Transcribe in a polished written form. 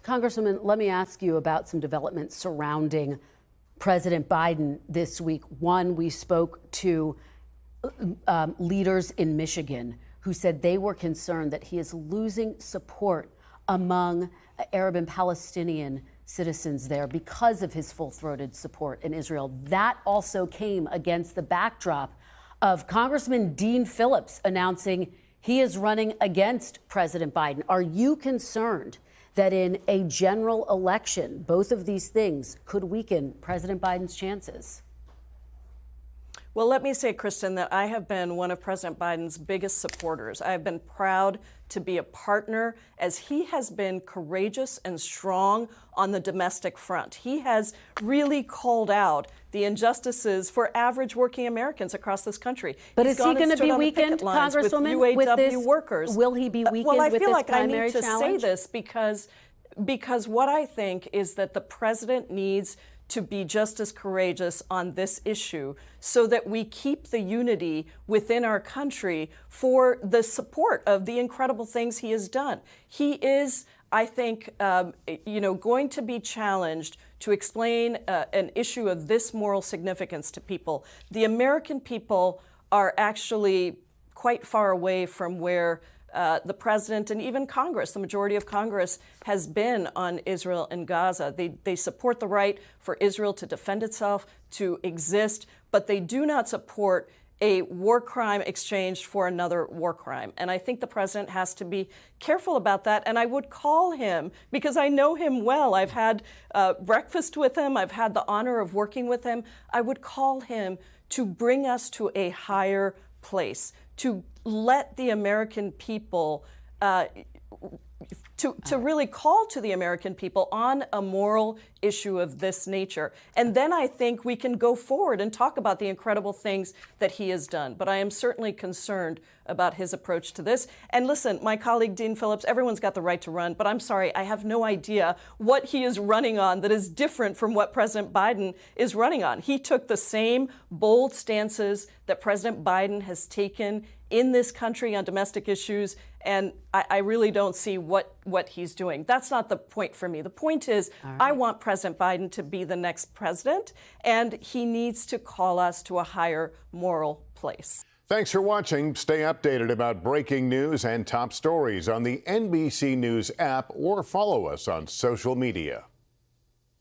Congresswoman, let me ask you about some developments surrounding President Biden this week. One, we spoke to leaders in Michigan who said they were concerned that he is losing support among Arab and Palestinian citizens there because of his full-throated support in Israel. That also came against the backdrop of Congressman Dean Phillips announcing he is running against President Biden. Are you concerned that in a general election, both of these things could weaken President Biden's chances? Well, let me say, Kristen, that I have been one of President Biden's biggest supporters. I have been proud to be a partner as he has been courageous and strong on the domestic front. He has really called out the injustices for average working Americans across this country. But is he going to be weakened, Congresswoman, with this? Workers. Will he be weakened well, I with feel this like I primary need to challenge? say this because what I think is that the president needs to be just as courageous on this issue so that we keep the unity within our country for the support of the incredible things he has done. He is, I think, going to be challenged to explain an issue of this moral significance to people. The American people are actually quite far away from where the president and even Congress, the majority of Congress, has been on Israel and Gaza. They support the right for Israel to defend itself, to exist, but they do not support a war crime exchanged for another war crime. And I think the president has to be careful about that. And I would call him, because I know him well, I've had breakfast with him, I've had the honor of working with him, I would call him to bring us to a higher place, to let the American people, to really call to the American people on a moral issue of this nature. And then I think we can go forward and talk about the incredible things that he has done. But I am certainly concerned about his approach to this. And listen, my colleague Dean Phillips, everyone's got the right to run, but I'm sorry, I have no idea what he is running on that is different from what President Biden is running on. He took the same bold stances that President Biden has taken in this country on domestic issues, and I really don't see what he's doing. That's not the point for me. The point is, I want President Biden to be the next president, and he needs to call us to a higher moral place. Thanks for watching. Stay updated about breaking news and top stories on the NBC News app or follow us on social media.